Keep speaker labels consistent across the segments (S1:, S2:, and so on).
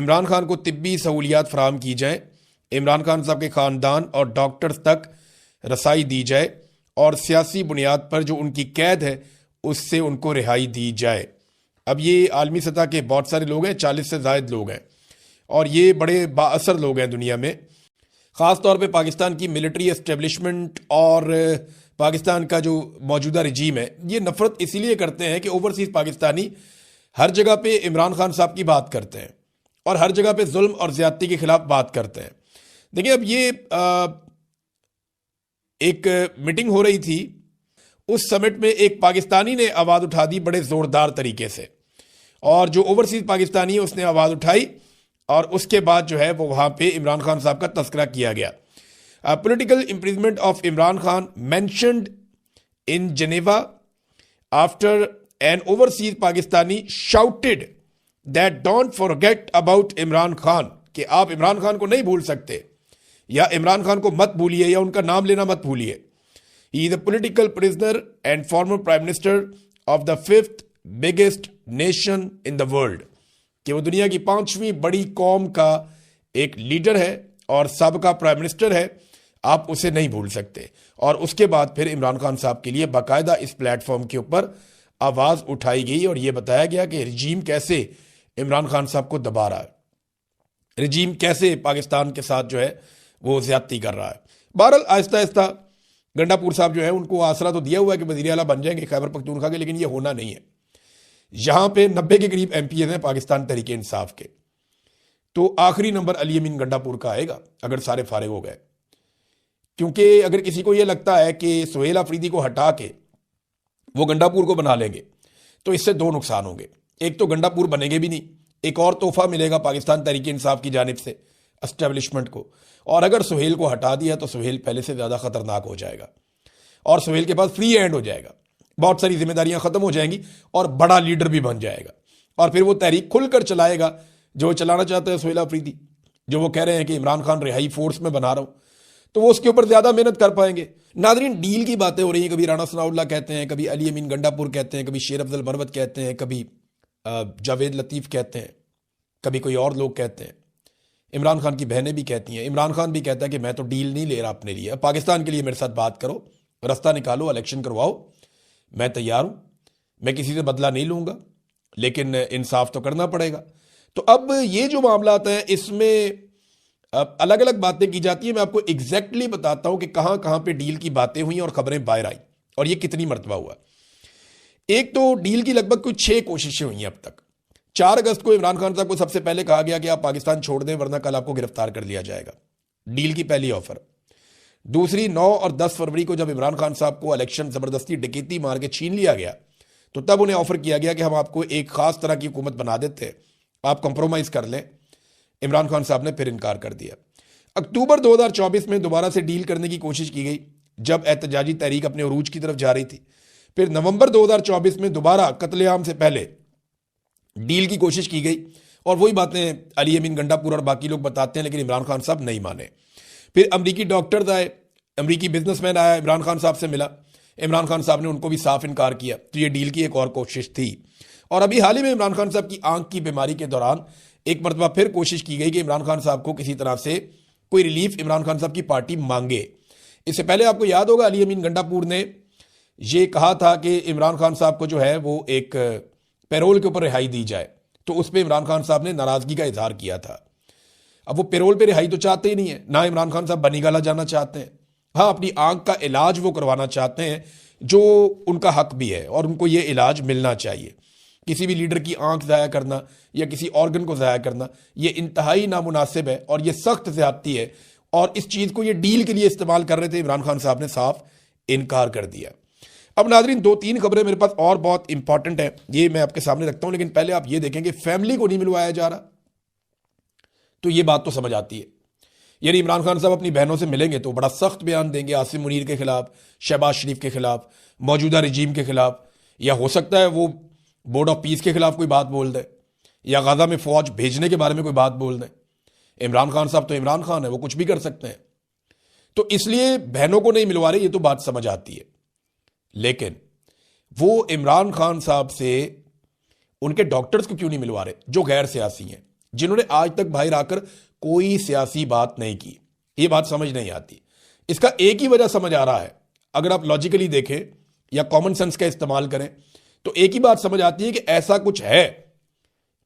S1: इमरान खान को तिब्बी सहूलियात फराहम की जाएं, इमरान खान साहब के ख़ानदान और डॉक्टर्स तक रसाई दी जाए और सियासी बुनियाद पर जो उनकी कैद है उससे उनको रिहाई दी जाए। अब ये आलमी सतह के बहुत सारे लोग हैं, 40 से ज़ायद लोग हैं और ये बड़े बाअसर लोग हैं दुनिया में। ख़ास तौर पे पाकिस्तान की मिलिट्री एस्टेब्लिशमेंट और पाकिस्तान का जो मौजूदा रजीम है, ये नफ़रत इसीलिए करते हैं कि ओवरसीज़ पाकिस्तानी हर जगह पे इमरान खान साहब की बात करते हैं और हर जगह पे जुल्म और ज़्यादती के खिलाफ बात करते हैं। देखिए, अब ये एक मीटिंग हो रही थी, उस समिट में एक पाकिस्तानी ने आवाज़ उठा दी बड़े ज़ोरदार तरीके से, और जो ओवरसीज़ पाकिस्तानी है उसने आवाज़ उठाई और उसके बाद जो है वो वहाँ पे इमरान खान साहब का तस्करा किया गया। Political imprisonment of Imran Khan mentioned in Geneva after an overseas Pakistani shouted that don't forget about Imran Khan, कि आप इमरान खान को नहीं भूल सकते या इमरान खान को मत भूलिए या उनका नाम लेना मत भूलिए। He is a political prisoner and former prime minister of the 5th biggest nation in the world, कि वो दुनिया की 5वीं बड़ी कौम का एक लीडर है और सबका प्राइम मिनिस्टर है, आप उसे नहीं भूल सकते। और उसके बाद फिर इमरान खान साहब के लिए बाकायदा इस प्लेटफॉर्म के ऊपर आवाज़ उठाई गई और ये बताया गया कि रजीम कैसे इमरान खान साहब को दबा रहा है, रजीम कैसे पाकिस्तान के साथ जो है वो ज्यादती कर रहा है। बहरहाल आहिस्ता आहिस्ता गंडापुर साहब जो है उनको आसरा तो दिया हुआ है कि वज़ीर आला बन जाएंगे खैबर पख्तूनख्वा के, लेकिन ये होना नहीं है। यहाँ पे 90 के करीब MPs हैं पाकिस्तान तहरीके इंसाफ के, तो आखिरी नंबर अली अमीन गंडापुर का आएगा अगर सारे फारिग हो गए। क्योंकि अगर किसी को यह लगता है कि सुहेल अफरीदी को हटा के वो गंडापुर को बना लेंगे तो इससे दो नुकसान होंगे। एक तो गंडापुर बनेंगे भी नहीं, एक और तोहफा मिलेगा पाकिस्तान तहरीके इंसाफ की जानिब से एस्टेब्लिशमेंट को, और अगर सुहेल को हटा दिया तो सुहेल पहले से ज़्यादा खतरनाक हो जाएगा और सुहेल के पास फ्री हैंड हो जाएगा, बहुत सारी जिम्मेदारियां खत्म हो जाएंगी और बड़ा लीडर भी बन जाएगा और फिर वो तहरीक खुलकर चलाएगा जो चलाना चाहता है सुहेल अफरीदी, जो वो कह रहे हैं कि इमरान खान रिहाई फोर्स में बना रहा हूं, तो वो उसके ऊपर ज़्यादा मेहनत कर पाएंगे। नादरीन, डील की बातें हो रही हैं, कभी राणा सनाउल्लाह कहते हैं, कभी अली अमीन गंडापुर कहते हैं, कभी शेर अफजल मरवत कहते हैं, कभी जावेद लतीफ़ कहते हैं, कभी कोई और लोग कहते हैं, इमरान खान की बहनें भी कहती हैं, इमरान खान भी कहता है कि मैं तो डील नहीं ले रहा अपने लिए, पाकिस्तान के लिए मेरे साथ बात करो, रास्ता निकालो, इलेक्शन करवाओ, मैं तैयार हूं, मैं किसी से बदला नहीं लूंगा, लेकिन इंसाफ तो करना पड़ेगा। तो अब ये जो मामला आता है इसमें अलग अलग बातें की जाती है। मैं आपको एग्जैक्टली बताता हूं कि कहां कहां पे डील की बातें हुई और खबरें बाहर आई और ये कितनी मरतबा हुआ। एक तो डील की लगभग कुछ 6 कोशिशें हुई हैं अब तक। 4 अगस्त को इमरान खान साहब को सबसे पहले कहा गया कि आप पाकिस्तान छोड़ दें वरना कल आपको गिरफ्तार कर लिया जाएगा, डील की पहली ऑफर। दूसरी 9 और 10 फरवरी को जब इमरान खान साहब को इलेक्शन जबरदस्ती डकैती मार के छीन लिया गया तो तब उन्हें ऑफर किया गया कि हम आपको एक खास तरह की हुकूमत बना देते हैं, आप कंप्रोमाइज कर लें। इमरान खान साहब ने फिर इनकार कर दिया। अक्टूबर 2024 में दोबारा से डील करने की कोशिश की गई जब एहतजाजी तहरीक अपने उरूज की तरफ जा रही थी। फिर नवंबर 2024 में दोबारा कत्लेआम से पहले डील की कोशिश की गई और वही बातें अली अमीन गंडापुर और बाकी लोग बताते हैं, लेकिन इमरान खान साहब नहीं माने। फिर अमरीकी डॉक्टर्स आए, अमरीकी बिजनेसमैन आया, इमरान खान साहब से मिला, इमरान खान साहब ने उनको भी साफ इनकार किया। तो ये डील की एक और कोशिश थी। और अभी हाल ही में इमरान खान साहब की आंख की बीमारी के दौरान एक मरतबा फिर कोशिश की गई कि इमरान खान साहब को किसी तरह से कोई रिलीफ इमरान खान साहब की पार्टी मांगे। इससे पहले आपको याद होगा अली अमीन गंडापुर ने ये कहा था कि इमरान खान साहब को जो है वो एक पैरोल के ऊपर रिहाई दी जाए, तो उस पर इमरान खान साहब ने नाराजगी का इजहार किया था। अब वो पैरोल पे रिहाई तो चाहते ही नहीं है, ना इमरान खान साहब बनीगाला जाना चाहते हैं। हाँ, अपनी आंख का इलाज वो करवाना चाहते हैं जो उनका हक भी है और उनको ये इलाज मिलना चाहिए। किसी भी लीडर की आंख ज़ाया करना या किसी ऑर्गन को ज़ाया करना ये इंतहाई नामुनासिब है और ये सख्त ज़्यादती है, और इस चीज़ को ये डील के लिए इस्तेमाल कर रहे थे। इमरान खान साहब ने साफ इनकार कर दिया। अब नाजरीन 2-3 खबरें मेरे पास और बहुत इंपॉर्टेंट है, ये मैं आपके सामने रखता हूं, लेकिन पहले आप ये देखें कि फैमिली को नहीं मिलवाया जा रहा, तो ये बात तो समझ आती है। यानी इमरान खान साहब अपनी बहनों से मिलेंगे तो बड़ा सख्त बयान देंगे आसिम मुनीर के खिलाफ, शहबाज शरीफ के खिलाफ, मौजूदा रजीम के खिलाफ, या हो सकता है वो बोर्ड ऑफ पीस के खिलाफ कोई बात बोल दे या गाजा में फौज भेजने के बारे में कोई बात बोल दें। इमरान खान साहब तो इमरान खान है, वो कुछ भी कर सकते हैं। तो इसलिए बहनों को नहीं मिलवा रहे, ये तो बात समझ आती है। लेकिन वो इमरान खान साहब से उनके डॉक्टर्स को क्यों नहीं मिलवा रहे जो गैर सियासी हैं? जिन्होंने आज तक बाहर आकर कोई सियासी बात नहीं की। ये बात समझ नहीं आती। इसका एक ही वजह समझ आ रहा है, अगर आप लॉजिकली देखें या कॉमन सेंस का इस्तेमाल करें तो एक ही बात समझ आती है कि ऐसा कुछ है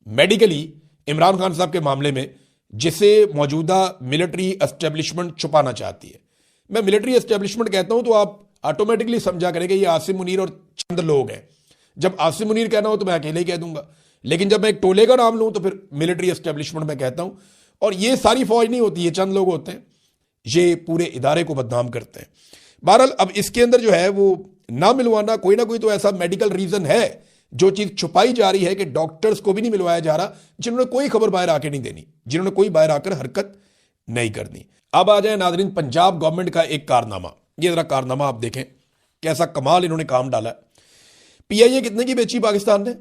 S1: मेडिकली इमरान खान साहब के मामले में जिसे मौजूदा मिलिट्री एस्टेब्लिशमेंट छुपाना चाहती है। मैं मिलिट्री एस्टेब्लिशमेंट कहता हूं तो आप ऑटोमेटिकली समझा करेंगे ये आसिम मुनीर और चंद लोग हैं। जब आसिम मुनीर कहना हो तो मैं अकेले ही कह दूंगा, लेकिन जब मैं एक टोले का नाम लूं तो फिर मिलिट्री एस्टेब्लिशमेंट में कहता हूं। और ये सारी फौज नहीं होती, ये चंद लोग होते हैं, ये पूरे इदारे को बदनाम करते हैं। बहरहाल अब इसके अंदर जो है वो ना मिलवाना, कोई ना कोई तो ऐसा मेडिकल रीजन है, जो चीज छुपाई जा रही है कि डॉक्टर्स को भी नहीं मिलवाया जा रहा, जिन्होंने कोई खबर बाहर आके नहीं देनी, जिन्होंने कोई बाहर आकर हरकत नहीं करनी। अब आ जाए नाजरीन पंजाब गवर्नमेंट का एक कारनामा। ये जरा कारनामा आप देखें, कैसा कमाल इन्होंने काम डाला। पीआईए कितने की बेची पाकिस्तान ने?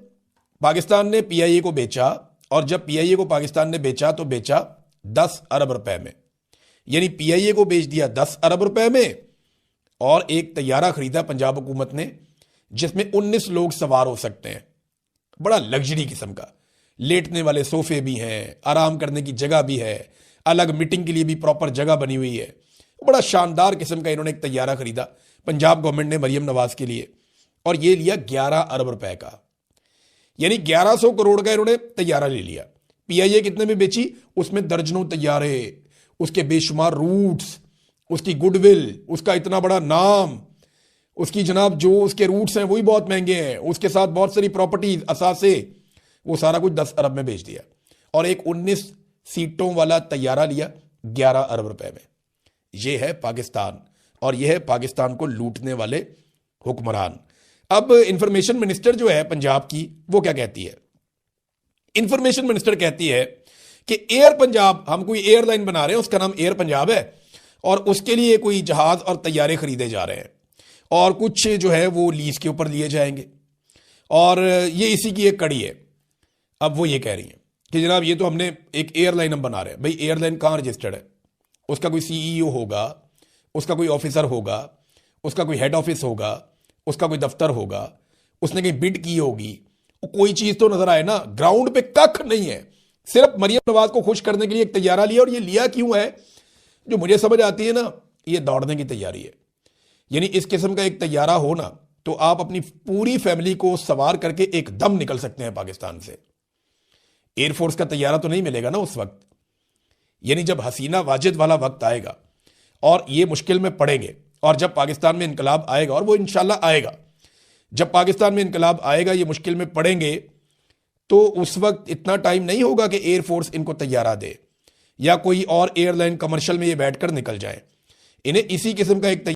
S1: पाकिस्तान ने पीआईए को बेचा, और जब पीआईए को पाकिस्तान ने बेचा तो बेचा 10 अरब रुपए में। यानी पीआईए को बेच दिया 10 अरब रुपए में, और एक तैयारा खरीदा पंजाब हुकूमत ने जिसमें 19 लोग सवार हो सकते हैं। बड़ा लग्जरी किस्म का, लेटने वाले सोफे भी हैं, आराम करने की जगह भी है, अलग मीटिंग के लिए भी प्रॉपर जगह बनी हुई है। बड़ा शानदार किस्म का इन्होंने एक तैयारा खरीदा पंजाब गवर्नमेंट ने मरियम नवाज के लिए, और ये लिया 11 अरब रुपए का। यानी 1100 करोड़ का इन्होंने तैयारा ले लिया। पीआईए कितने में बेची? उसमें दर्जनों तैयारे, उसके बेशुमार रूट्स, उसकी गुडविल, उसका इतना बड़ा नाम, उसकी जनाब जो उसके रूट्स हैं वही बहुत महंगे हैं, उसके साथ बहुत सारी प्रॉपर्टीज, असासे, वो सारा कुछ 10 अरब में बेच दिया। और एक 19 सीटों वाला तैयारा लिया 11 अरब रुपए में। यह है पाकिस्तान, और यह है पाकिस्तान को लूटने वाले हुक्मरान। अब इंफॉर्मेशन मिनिस्टर जो है पंजाब की, वो क्या कहती है? इंफॉर्मेशन मिनिस्टर कहती है कि एयर पंजाब, हम कोई एयरलाइन बना रहे हैं, उसका नाम एयर पंजाब है, और उसके लिए कोई जहाज और तैयारे खरीदे जा रहे हैं, और कुछ जो है वो लीज के ऊपर लिए जाएंगे, और ये इसी की एक कड़ी है। अब वो ये कह रही है कि जनाब ये तो हमने एक एयरलाइन हम बना रहे हैं। भाई एयरलाइन कहाँ रजिस्टर्ड है? उसका कोई सीईओ होगा, उसका कोई ऑफिसर होगा, उसका कोई हेड ऑफिस होगा, उसका कोई दफ्तर होगा, उसने कहीं बिड की होगी, कोई चीज तो नजर आए ना। ग्राउंड पे कख नहीं है, सिर्फ मरियम नवाज को खुश करने के लिए एक तैयारा लिया। और ये लिया क्यों है, जो मुझे समझ आती है ना, ये दौड़ने की तैयारी है। यानी इस किस्म का एक तैयारा हो ना, तो आप अपनी पूरी फैमिली को सवार करके एकदम निकल सकते हैं पाकिस्तान से। एयरफोर्स का तैयारा तो नहीं मिलेगा ना उस वक्त। यानी जब हसीना वाजिद वाला वक्त आएगा और ये मुश्किल में पड़ेंगे, और जब पाकिस्तान में इनकलाब आएगा, और वो इंशाल्लाह आएगा, जब पाकिस्तान में इनकलाब आएगा, ये मुश्किल में पड़ेंगे, तो उस वक्त इतना टाइम नहीं होगा कि एयरफोर्स इनको तैयारा दे या कोई और एयरलाइन कमर्शियल में ये बैठकर निकल जाए। इन्हें इसी किस्म का एक